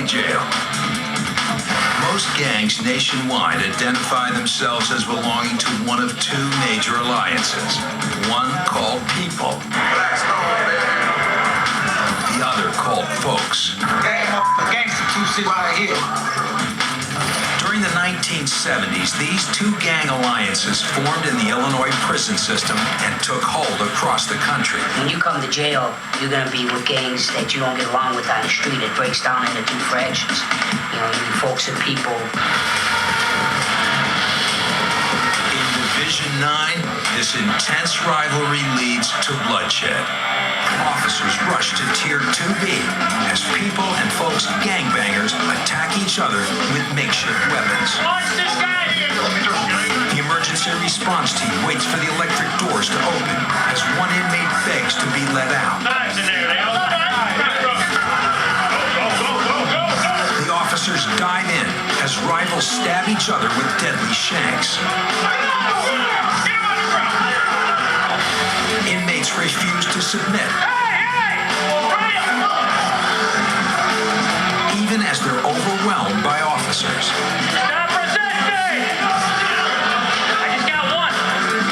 County Jail. Most gangs nationwide identify themselves as belonging to one of two major alliances. One called People. The other called Folks. Gangster 2 right here. During the 1970s, these two gang alliances formed in the Illinois prison system and took hold across the country. When you come to jail, you're going to be with gangs that you don't get along with on the street. It breaks down into two fractions. You know, you folks and people. In Division 9, this intense rivalry leads to bloodshed. Officers rush to Tier 2B as People and Folks gangbangers attack each other with makeshift weapons. Watch this guy! The emergency response team waits for the electric doors to open as one inmate begs to be let out. Knives in there, Leo. The officers dive in as rivals stab each other with deadly shanks. Inmates refuse to submit, even as they're overwhelmed by officers. Stop resisting! I just got one.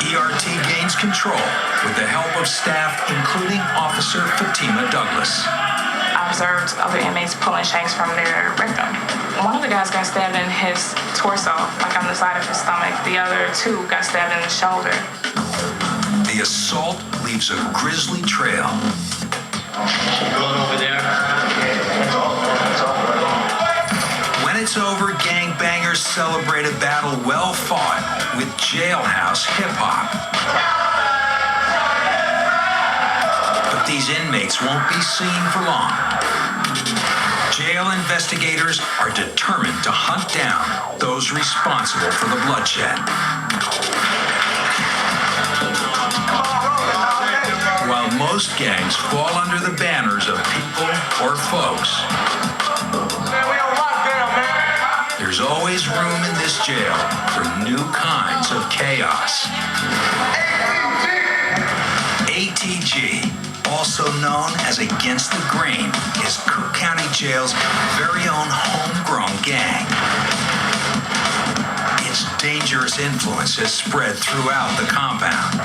ERT gains control with the help of staff, including Officer Fatima Douglas. I observed other inmates pulling shanks from their rectum. One of the guys got stabbed in his torso, like on the side of his stomach. The other two got stabbed in the shoulder. The assault leaves a grisly trail. Going over there. When it's over, gangbangers celebrate a battle well fought with Jailhouse hip-hop. But these inmates won't be seen for long. Jail investigators are determined to hunt down those responsible for the bloodshed. While most gangs fall under the banners of People or Folks, there's always room in this jail for new kinds of chaos. ATG, also known as Against the Grain, is Cook County Jail's very own homegrown gang. Its dangerous influence has spread throughout the compound.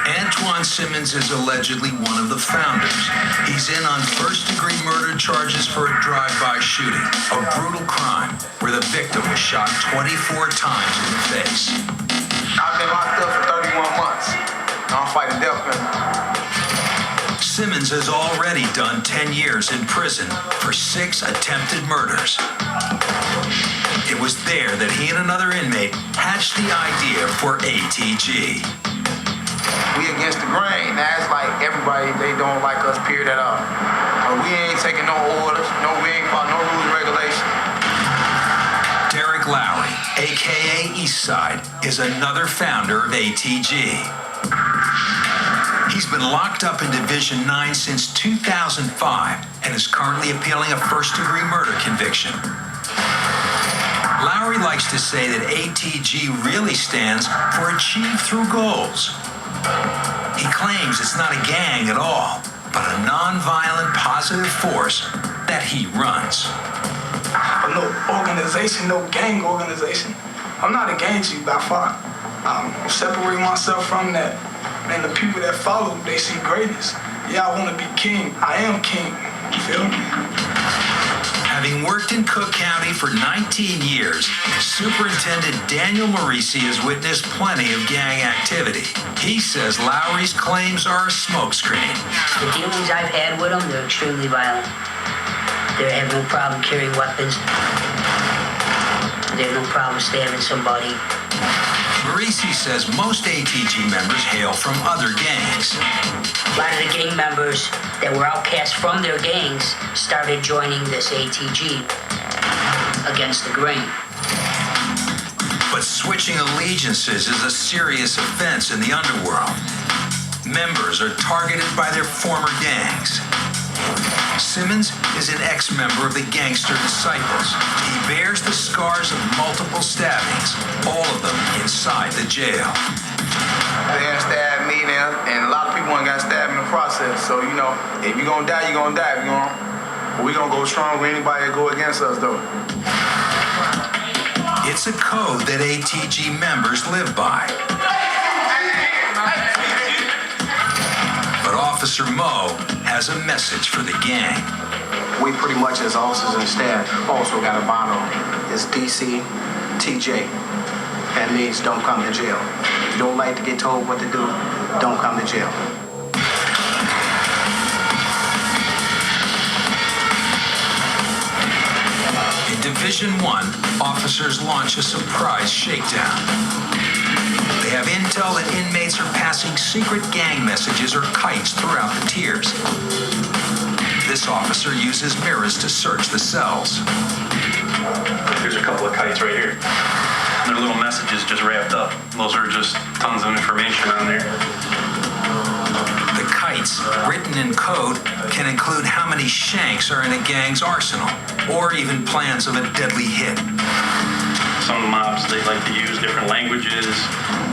Antoine Simmons is allegedly one of the founders. He's in on first-degree murder charges for a drive-by shooting, a brutal crime where the victim was shot 24 times in the face. I've been locked up for 31 months. I'm fighting death penalty. Simmons has already done 10 years in prison for 6 attempted murders. It was there that he and another inmate hatched the idea for ATG. We against the grain. Now it's like everybody, they don't like us, period at all. We ain't taking no orders. No, we ain't following no rules and regulations. Derek Lowry, a.k.a. Eastside, is another founder of ATG. He's been locked up in Division 9 since 2005 and is currently appealing a first-degree murder conviction. Lowry likes to say that ATG really stands for Achieve Through Goals. He claims it's not a gang at all, but a non-violent positive force that he runs. No organization, no gang organization. I'm not a gang chief by far. I'm separating myself from that. And the people that follow, they see greatness. Yeah, I want to be king. I am king. You feel me? Having worked in Cook County for 19 years, Superintendent Daniel Marisi has witnessed plenty of gang activity. He says Lowry's claims are a smokescreen. The dealings I've had with them, they're extremely violent. They have no problem carrying weapons. They have no problem stabbing somebody. Marisi says most ATG members hail from other gangs. A lot of the gang members that were outcast from their gangs started joining this ATG Against the Grain. But switching allegiances is a serious offense in the underworld. Members are targeted by their former gangs. Simmons is an ex-member of the Gangster Disciples. He bears the scars of multiple stabbings, all of them inside the jail. They stabbed me and a lot Yeah, so you know, if you're gonna die, you're gonna die. But we gonna go strong with anybody that go against us, though. It's a code that ATG members live by. But Officer Mo has a message for the gang. We pretty much, as officers and staff, also got a motto. It's DC, TJ. That means don't come to jail. If you don't like to get told what to do, don't come to jail. In Division 1, officers launch a surprise shakedown. They have intel that inmates are passing secret gang messages or kites throughout the tiers. This officer uses mirrors to search the cells. Here's a couple of kites right here. They're little messages just wrapped up. Those are just tons of information on there. The kites, written in code, can include how many shanks are in a gang's arsenal, or even plans of a deadly hit. Some mobs, they like to use different languages.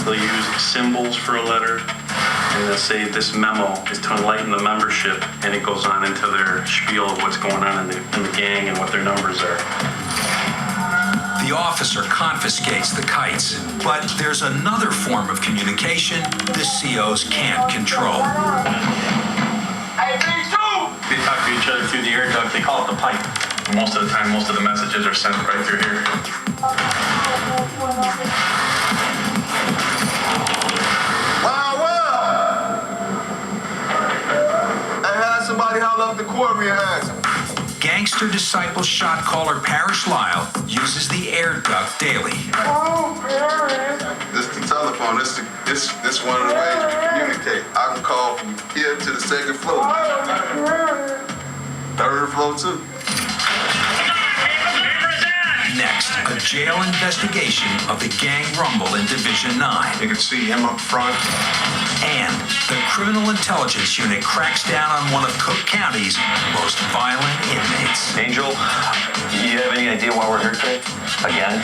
They'll use symbols for a letter. And they'll say this memo is to enlighten the membership, and it goes on into their spiel of what's going on in the gang and what their numbers are. The officer confiscates the kites, but there's another form of communication the COs can't control. They talk to each other through the air duct. They call it the pipe. Most of the time, most of the messages are sent right through here. Somebody holler up the quarry and ask him. Gangster disciple shot caller Parrish Lyle uses the air duct daily. This the telephone. This one of the ways we communicate. I can call from here to the second floor. Third floor too. Next, a jail investigation of the gang rumble in Division 9. You can see him up front. And the Criminal Intelligence Unit cracks down on one of Cook County's most violent inmates. Angel, you have any idea why we're here today? Again?